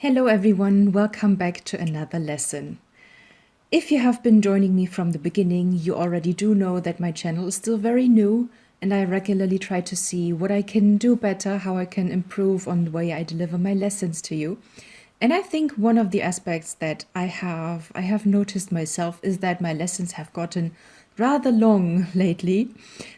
Hello everyone, welcome back to another lesson. If you have been joining me from the beginning, you already do know that my channel is still very new and I regularly try to see what I can do better, how I can improve on the way I deliver my lessons to you. And I think one of the aspects that I have noticed myself is that my lessons have gotten rather long lately.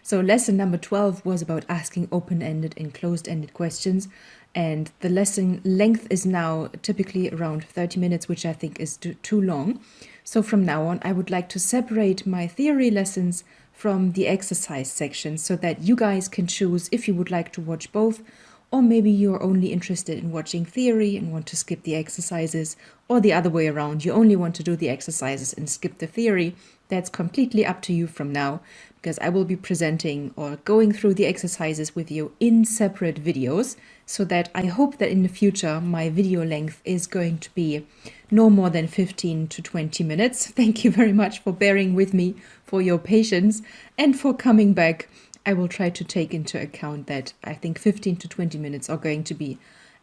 So lesson number 12 was about asking open-ended and closed-ended questions. And the lesson length is now typically around 30 minutes, which I think is too long. So from now on, I would like to separate my theory lessons from the exercise section so that you guys can choose if you would like to watch both, or maybe you're only interested in watching theory and want to skip the exercises, or the other way around, you only want to do the exercises and skip the theory. That's completely up to you from now, because I will be presenting or going through the exercises with you in separate videos, so that I hope that in the future my video length is going to be no more than 15 to 20 minutes. Thank you very much for bearing with me, for your patience, and for coming back. I will try to take into account that I think 15 to 20 minutes are going to be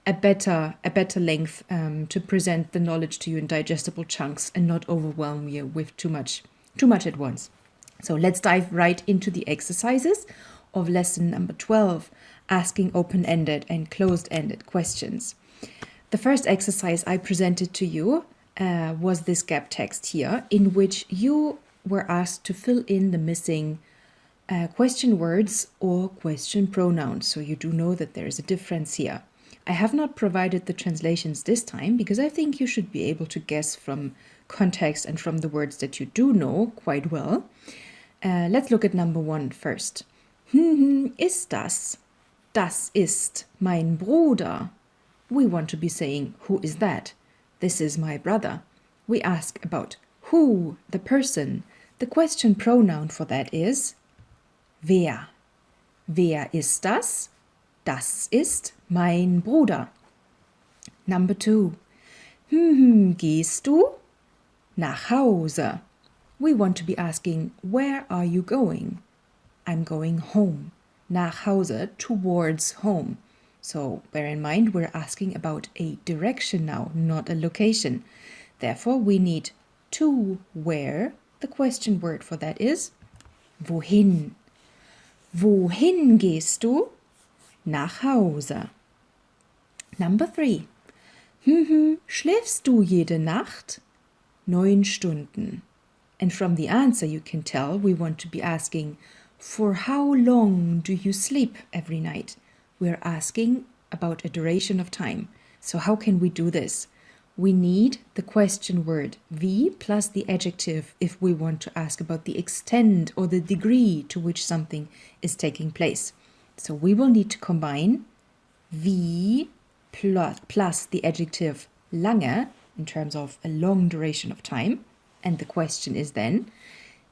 a better length to present the knowledge to you in digestible chunks and not overwhelm you with too much at once. So let's dive right into the exercises of lesson number 12, asking open-ended and closed-ended questions. The first exercise I presented to you was this gap text here, in which you were asked to fill in the missing question words or question pronouns. So you do know that there is a difference here. I have not provided the translations this time because I think you should be able to guess from context and from the words that you do know quite well. Let's look at number 1 first. Ist das? Das ist mein Bruder. We want to be saying, who is that? This is my brother. We ask about who, the person. The question pronoun for that is wer. Wer ist das? Das ist mein Bruder. Number 2. Gehst du? Nach Hause. We want to be asking, where are you going? I'm going home. Nach Hause, towards home. So bear in mind, we're asking about a direction now, not a location. Therefore, we need to where. The question word for that is wohin. Wohin gehst du? Nach Hause. Number 3. Schläfst du jede Nacht? 9 Stunden. And from the answer you can tell we want to be asking, for how long do you sleep every night? We're asking about a duration of time. So how can we do this? We need the question word wie plus the adjective if we want to ask about the extent or the degree to which something is taking place. So we will need to combine wie plus the adjective lange in terms of a long duration of time. And the question is then,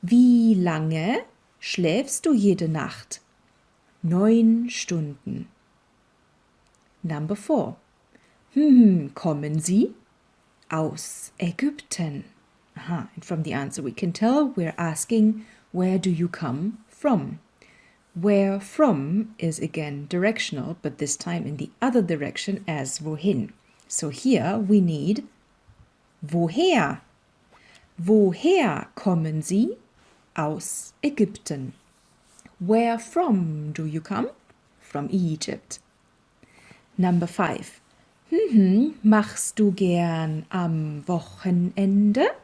wie lange schläfst du jede Nacht? 9 Stunden. Number 4. Kommen Sie? Aus Ägypten. And from the answer we can tell we're asking, where do you come from? Where from is again directional, but this time in the other direction as wohin. So here we need woher. Woher kommen Sie? Aus Ägypten. Where from do you come? From Egypt. Number 5. Machst du gern am Wochenende?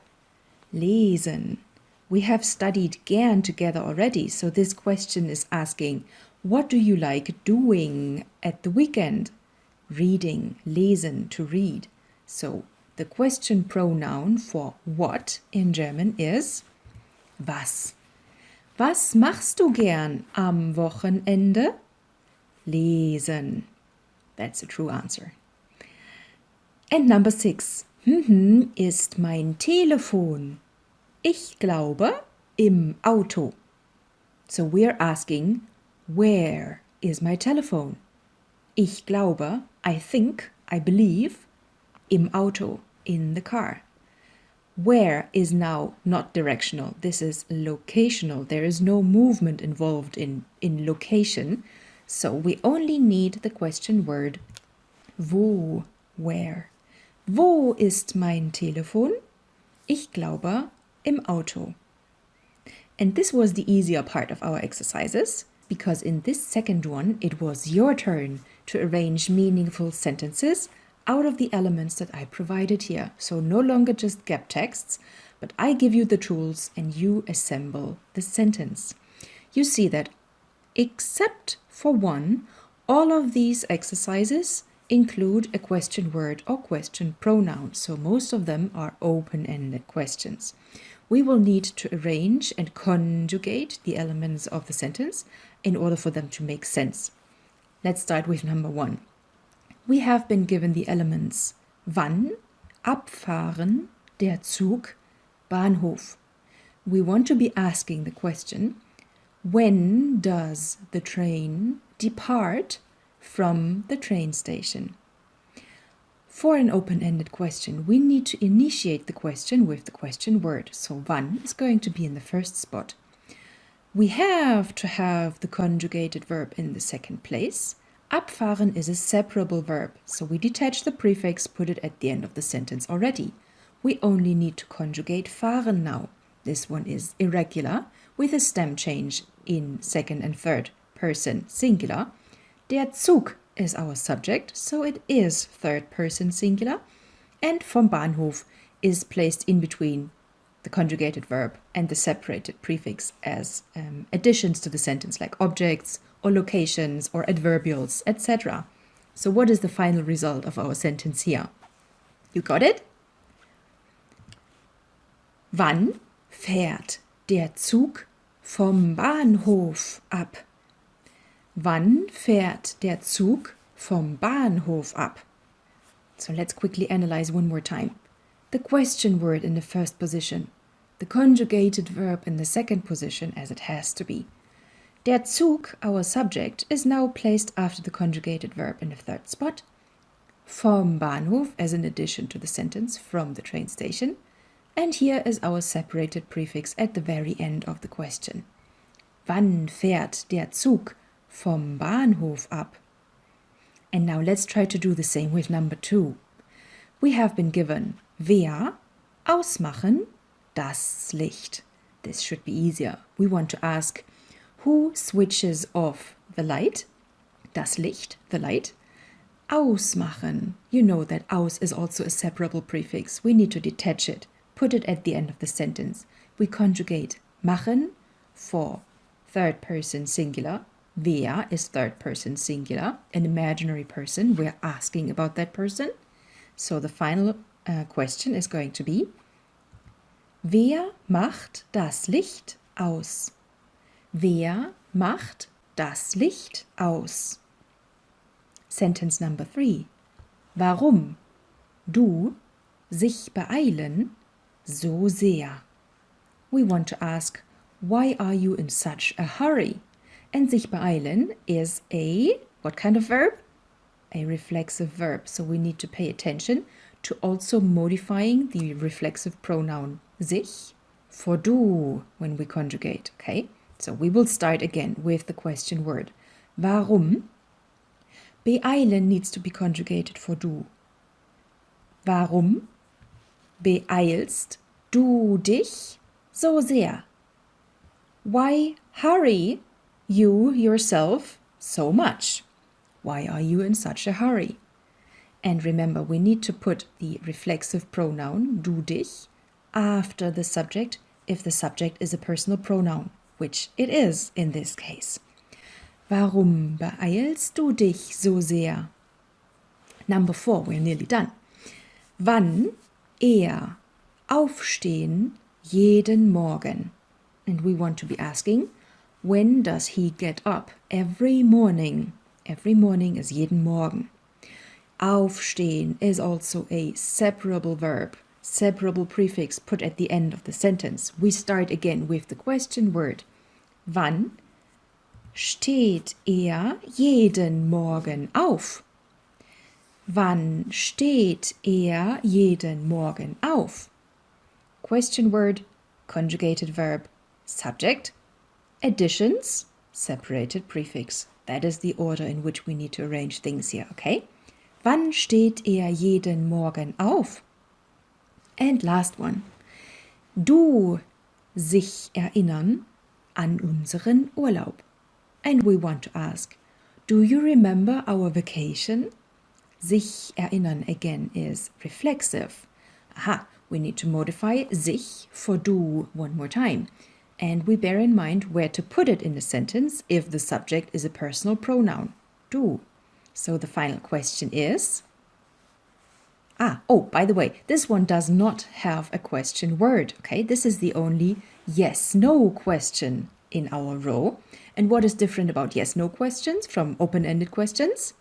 Lesen. We have studied gern together already, so this question is asking, what do you like doing at the weekend? Reading, lesen, to read. So the question pronoun for what in German is was. Was machst du gern am Wochenende? Lesen. That's a true answer. And number 6. Ist mein Telefon? Ich glaube, im Auto. So we're asking, where is my telephone? Ich glaube, I think, I believe, im Auto, in the car. Where is now not directional. This is locational. There is no movement involved in location. So we only need the question word wo, where. Wo ist mein Telefon? Ich glaube, im Auto. And this was the easier part of our exercises, because in this second one, it was your turn to arrange meaningful sentences out of the elements that I provided here. So no longer just gap texts, but I give you the tools and you assemble the sentence. You see that except for one, all of these exercises include a question word or question pronoun, so most of them are open-ended questions. We will need to arrange and conjugate the elements of the sentence in order for them to make sense. Let's start with number one. We have been given the elements wann, abfahren, der Zug, Bahnhof. We want to be asking the question, when does the train depart from the train station? For an open-ended question, we need to initiate the question with the question word. So wann is going to be in the first spot. We have to have the conjugated verb in the second place. Abfahren is a separable verb, so we detach the prefix, put it at the end of the sentence already. We only need to conjugate fahren now. This one is irregular, with a stem change in second and third person singular. Der Zug is our subject, so it is third person singular. And vom Bahnhof is placed in between the conjugated verb and the separated prefix as additions to the sentence, like objects or locations or adverbials, etc. So what is the final result of our sentence here? You got it? Wann fährt der Zug vom Bahnhof ab? Wann fährt der Zug vom Bahnhof ab? So let's quickly analyze one more time. The question word in the first position, the conjugated verb in the second position, as it has to be. Der Zug, our subject, is now placed after the conjugated verb in the third spot. Vom Bahnhof as an addition to the sentence, from the train station. And here is our separated prefix at the very end of the question. Wann fährt der Zug vom Bahnhof ab? And now let's try to do the same with number two. We have been given wer, ausmachen, das Licht. This should be easier. We want to ask who switches off the light, das Licht, the light. Ausmachen. You know that aus is also a separable prefix. We need to detach it, put it at the end of the sentence. We conjugate machen for third person singular. Wer is third person singular, an imaginary person. We're asking about that person. So the final question is going to be, wer macht das Licht aus? Wer macht das Licht aus? Sentence number 3. Warum du sich beeilen so sehr? We want to ask, why are you in such a hurry? And sich beeilen is a, what kind of verb? A reflexive verb. So we need to pay attention to also modifying the reflexive pronoun sich for du when we conjugate, okay? So we will start again with the question word. Warum? Beeilen needs to be conjugated for du. Warum beeilst du dich so sehr? Why hurry you yourself so much? Why are you in such a hurry? And remember, we need to put the reflexive pronoun du dich after the subject if the subject is a personal pronoun, which it is in this case. Warum beeilst du dich so sehr? Number 4, we're nearly done. Wann aufstehen jeden Morgen? And we want to be asking, when does he get up every morning? Every morning is jeden Morgen. Aufstehen is also a separable verb, separable prefix put at the end of the sentence. We start again with the question word. Wann steht jeden Morgen auf? Wann steht jeden Morgen auf? Question word, conjugated verb, subject, additions, separated prefix. That is the order in which we need to arrange things here, okay? Wann steht jeden Morgen auf? And last one. Du sich erinnern an unseren Urlaub. And we want to ask, do you remember our vacation? Sich erinnern again is reflexive. Aha, we need to modify sich for du one more time. And we bear in mind where to put it in the sentence if the subject is a personal pronoun, du. So the final question is... by the way, this one does not have a question word, okay? This is the only yes-no question in our row. And what is different about yes-no questions from open-ended questions?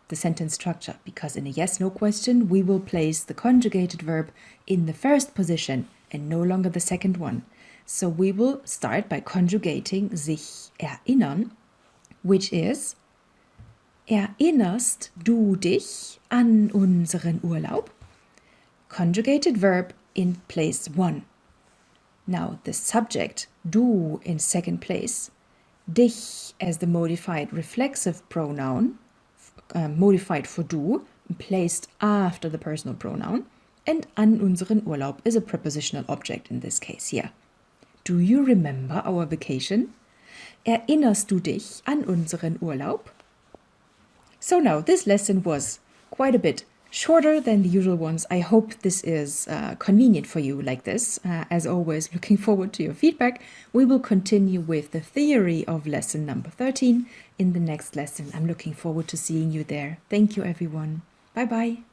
The sentence structure, because in a yes-no question, we will place the conjugated verb in the first position and no longer the second one. So we will start by conjugating sich erinnern, which is: Erinnerst du dich an unseren Urlaub? Conjugated verb in place 1. Now the subject, du, in second place, dich as the modified reflexive pronoun, modified for du, placed after the personal pronoun, and an unseren Urlaub is a prepositional object in this case here. Do you remember our vacation? Erinnerst du dich an unseren Urlaub? So now this lesson was quite a bit shorter than the usual ones. I hope this is convenient for you like this. As always, looking forward to your feedback. We will continue with the theory of lesson number 13 in the next lesson. I'm looking forward to seeing you there. Thank you, everyone. Bye-bye.